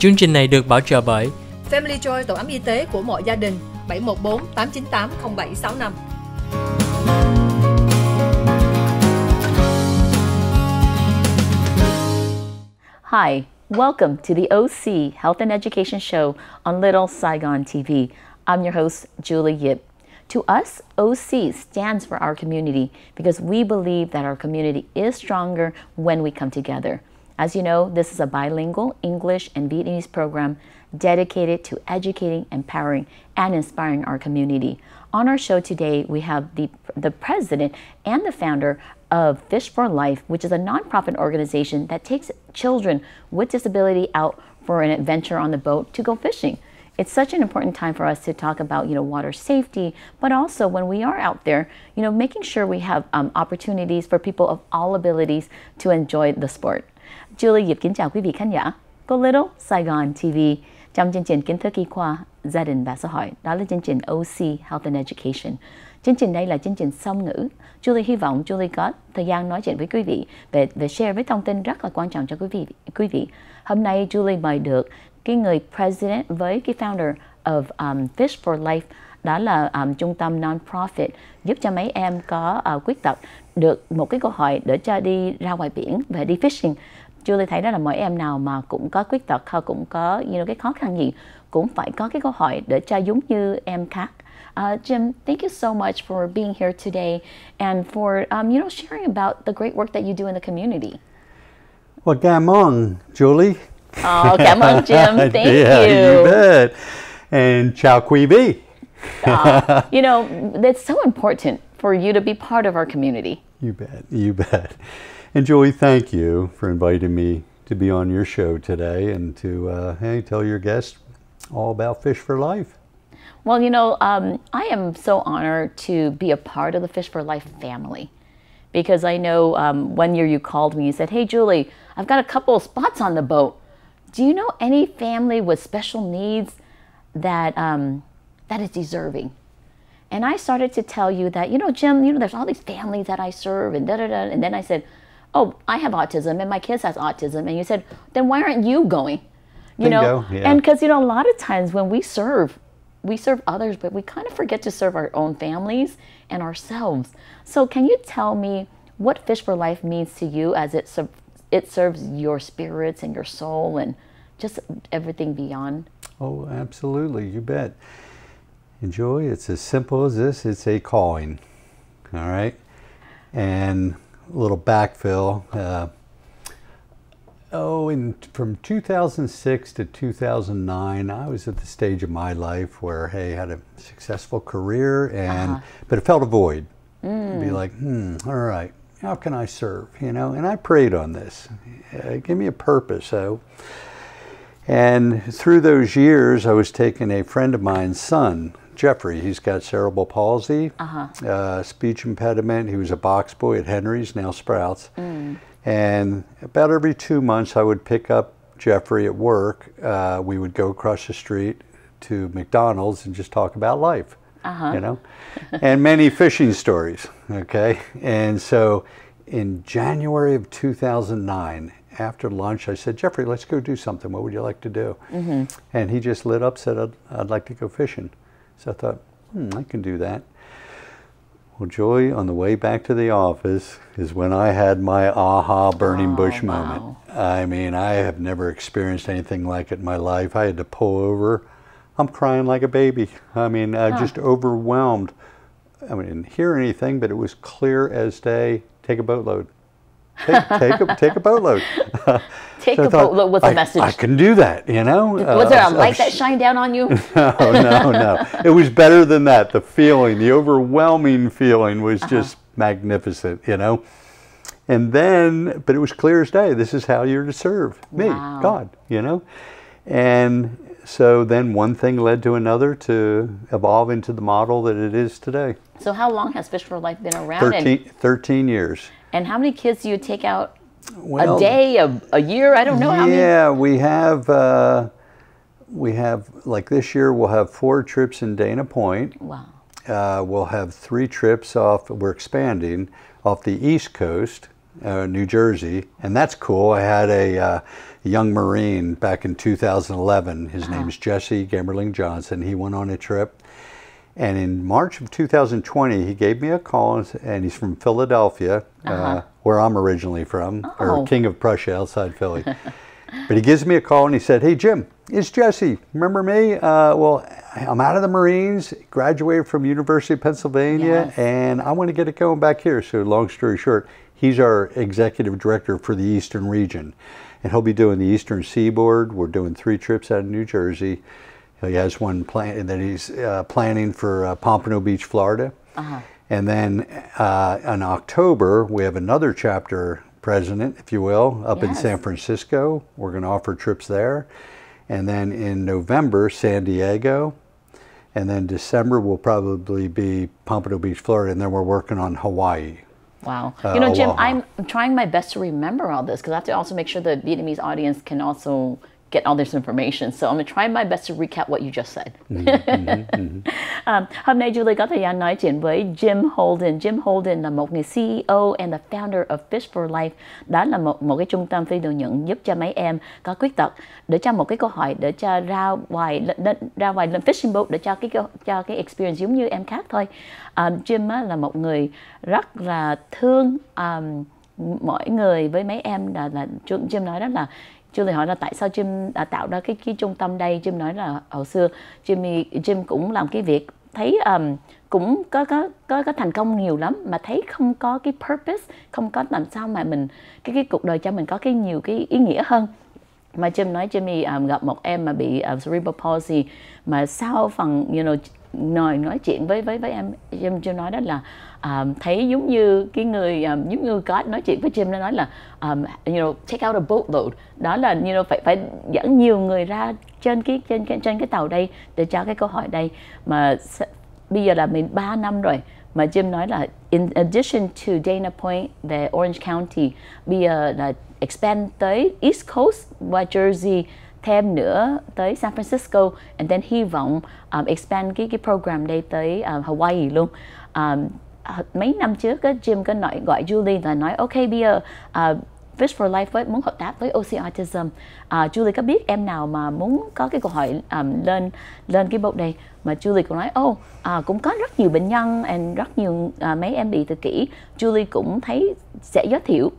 Chương trình này được bảo trợ bởi Family Joy, tổ ấm y tế của mọi gia đình, 714 898 0765. Hi, welcome to the OC Health and Education Show on Little Saigon TV. I'm your host, Julie Yip. To us, OC stands for our community because we believe that our community is stronger when we come together. As you know, this is a bilingual English and Vietnamese program dedicated to educating, empowering, and inspiring our community. On our show today, we have the president and the founder of Fish for Life, which is a nonprofit organization that takes children with disability out for an adventure on the boat to go fishing. It's such an important time for us to talk about, water safety, but also when we are out there, making sure we have opportunities for people of all abilities to enjoy the sport. Julie Diệp kính chào quý vị khán giả của Little Saigon TV trong chương trình Kiến thức y khoa, gia đình và xã hội. Đó là chương trình OC Health and Education. Chương trình đây là chương trình song ngữ. Julie hy vọng Julie có thời gian nói chuyện với quý vị về share với thông tin rất là quan trọng cho quý vị. Hôm nay Julie mời được cái người president với cái founder of Fish for Life, đó là trung tâm non-profit giúp cho mấy em có khuyết tật được một cái cơ hội để cho đi ra ngoài biển và đi fishing. Julie thấy đó là mỗi em nào mà cũng có khuyết tật hay cũng có cái khó khăn gì cũng phải có cái cơ hội để cho giống như em khác. Jim, thank you so much for being here today and for sharing about the great work that you do in the community. Well, come on, Julie. Oh, cảm ơn Jim. Thank you bet. And chào quý vị. It's so important for you to be part of our community. You bet. And Julie, thank you for inviting me to be on your show today and to tell your guests all about Fish for Life. Well, I am so honored to be a part of the Fish for Life family because I know one year you called me and you said, "Hey, Julie, I've got a couple of spots on the boat. Do you know any family with special needs that is deserving?" And I started to tell you that, Jim, there's all these families that I serve and da-da-da. And then I said, "Oh, I have autism and my kids has autism." And you said, "Then why aren't you going?" Yeah. And because, a lot of times when we serve others, but we kind of forget to serve our own families and ourselves. So can you tell me what Fish for Life means to you as it serves your spirits and your soul and just everything beyond? Oh, absolutely. You bet. Enjoy. It's as simple as this. It's a calling. All right. And a little backfill. From 2006 to 2009, I was at the stage of my life where, I had a successful career, but it felt a void. Be like, all right, how can I serve? And I prayed on this. Give me a purpose. And through those years, I was taking a friend of mine's son, Jeffrey. He's got cerebral palsy, speech impediment. He was a box boy at Henry's, now Sprouts. And about every 2 months, I would pick up Jeffrey at work. We would go across the street to McDonald's and just talk about life, and many fishing stories, okay? And so in January of 2009, after lunch, I said, "Jeffrey, let's go do something. What would you like to do?" And he just lit up, said, I'd like to go fishing. So I thought, I can do that. Well, Joy, on the way back to the office is when I had my aha burning bush moment. I mean, I have never experienced anything like it in my life. I had to pull over. I'm crying like a baby. I mean, just overwhelmed. I mean, I didn't hear anything, but it was clear as day. Take a boatload. Take a boatload. Take a boatload was a message. I can do that, Was there a light that shined down on you? No. It was better than that. The feeling, the overwhelming feeling was just magnificent, And then, but it was clear as day. This is how you're to serve me, God, And so then one thing led to another to evolve into the model that it is today. So how long has Fish for Life been around? 13 years. And how many kids do you take out a day, a year? I don't know how many. Yeah, we have like this year we'll have 4 trips in Dana Point. Wow. We'll have 3 trips we're expanding off the East Coast. New Jersey, and that's cool. I had a young Marine back in 2011. His name's Jesse Gamberling Johnson. He went on a trip, and in March of 2020, he gave me a call, and he's from Philadelphia, where I'm originally from, or King of Prussia outside Philly. But he gives me a call and he said, "Hey Jim, it's Jesse. Remember me? Well, I'm out of the Marines, graduated from University of Pennsylvania, and I want to get it going back here." So long story short, he's our executive director for the Eastern region. And he'll be doing the Eastern Seaboard. We're doing 3 trips out of New Jersey. He has one plan that he's planning for Pompano Beach, Florida. And then in October, we have another chapter president, if you will, up in San Francisco. We're going to offer trips there. And then in November, San Diego. And then December will probably be Pompano Beach, Florida. And then we're working on Hawaii. Wow. You know, Jim, Aloha. I'm trying my best to remember all this because I have to also make sure the Vietnamese audience can also get all this information. So I'm going to try my best to recap what you just said. Hôm nay Julie có thời gian nói chuyện với Jim Holden. Jim Holden là một người CEO and the founder of Fish for Life. Đó là một cái trung tâm phi lợi nhuận giúp cho mấy em có khuyết tật để cho một cái câu hỏi để cho ra ngoài lên fishing boat để cho cái experience giống như em khác thôi. Jim là một người rất là thương mỗi người với mấy em là Jim nói đó là Julie hỏi là tại sao Jim đã tạo ra cái trung tâm đây. Jim nói là hồi xưa Jim cũng làm cái việc thấy cũng có thành công nhiều lắm mà thấy không có cái purpose, không có làm sao mà mình cái cuộc đời cho mình có nhiều cái ý nghĩa hơn. Mà Jim nói Jimmy gặp một em mà bị cerebral palsy mà sau phần nói chuyện với em, Jim nói đó là thấy giống như cái người giống như God nói chuyện với Jim, nó nói là take out a boatload, đó là phải dẫn nhiều người ra trên cái tàu đây để cho cái câu hỏi đây. Mà bây giờ là 13 năm rồi mà Jim nói là in addition to Dana Point về Orange County, bây giờ là expand tới East Coast và Jersey, thêm nữa tới San Francisco, and then hy vọng expand cái program đây tới Hawaii luôn. Mấy năm trước Jim có gọi Julie và nói ok bây giờ Fish for Life muốn hợp tác với OC Autism. Julie có biết em nào mà muốn có cái câu hỏi lên cái boat đây, mà Julie cũng nói cũng có rất nhiều bệnh nhân and rất nhiều mấy em bị tự kỷ. Julie cũng thấy sẽ giới thiệu.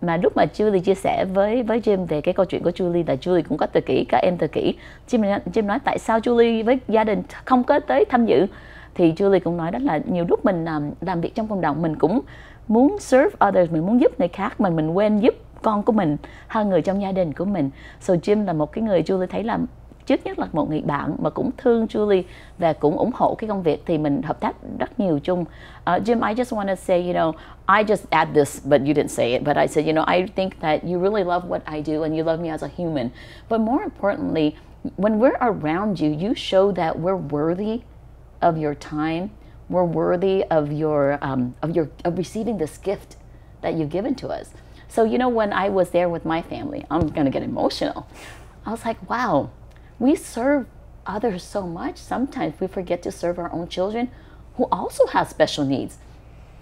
Mà lúc mà Julie chia sẻ với Jim về cái câu chuyện của Julie là Julie cũng có tự kỷ, các em tự kỷ. Jim nói tại sao Julie với gia đình không có tới tham dự. Thì Julie cũng nói đó là nhiều lúc mình làm việc trong cộng đồng mình cũng muốn serve others, mình muốn giúp người khác mà mình quên giúp con của mình hơn người trong gia đình của mình. So Jim là một cái người Julie thấy là trước nhất là một người bạn mà cũng thương Julie và cũng ủng hộ cái công việc, thì mình hợp tác rất nhiều chung. Jim, I just want to say, I just add this, but you didn't say it, but I said, I think that you really love what I do and you love me as a human. But more importantly, when we're around you, you show that we're worthy of your time. We're worthy of of receiving this gift that you've given to us. So, when I was there with my family, I'm going to get emotional. I was like, wow, we serve others so much. Sometimes we forget to serve our own children who also have special needs.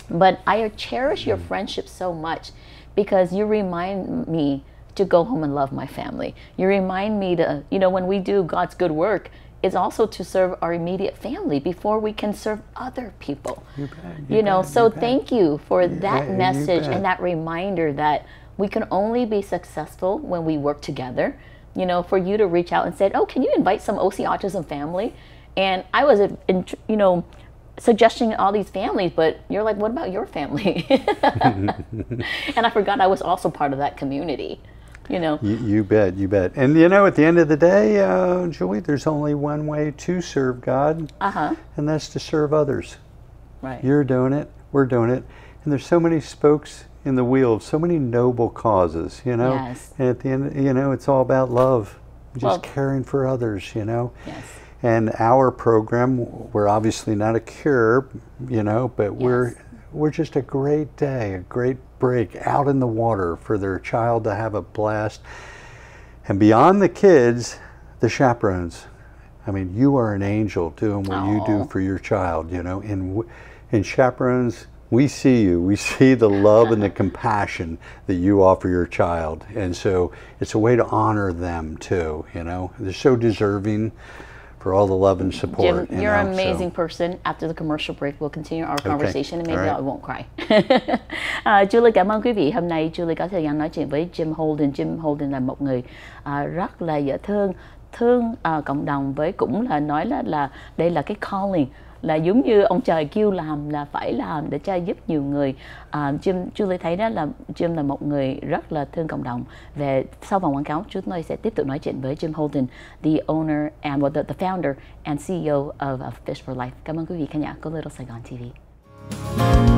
But I cherish your friendship so much because you remind me to go home and love my family. You remind me to, when we do God's good work, it's also to serve our immediate family before we can serve other people. So thank you for that message and that reminder that we can only be successful when we work together. For you to reach out and say, oh, can you invite some OC Autism family? And I was, suggesting all these families, but you're like, what about your family? And I forgot I was also part of that community. You bet. And at the end of the day, Julie, there's only one way to serve God, and that's to serve others. Right. You're doing it, we're doing it, and there's so many spokes in the wheel of so many noble causes, Yes. And at the end, it's all about love, just caring for others, Yes. And our program, we're obviously not a cure, but we're just a great day, a great break out in the water for their child to have a blast. And beyond the kids, the chaperones. I mean, you are an angel doing what you do for your child, In chaperones, we see you. We see the love and the compassion that you offer your child. And so it's a way to honor them too, you know. They're so deserving for all the love and support. Jim, you're an amazing person. After the commercial break, we'll continue our conversation and maybe I won't cry. Julie cảm ơn quý vị. Hôm nay Julie có thời gian nói chuyện với Jim Holden. Jim Holden là một người rất là dễ thương cộng đồng, với cũng là nói là đây là cái calling, là giống như ông trời kêu làm là phải làm để cho giúp nhiều người. Julie thấy đó là Jim là một người rất là thương cộng đồng. Về sau vòng quảng cáo, chúng tôi sẽ tiếp tục nói chuyện với Jim Holden, the owner and the founder and CEO of Fish for Life. Cảm ơn quý vị khán giả của Little Saigon TV.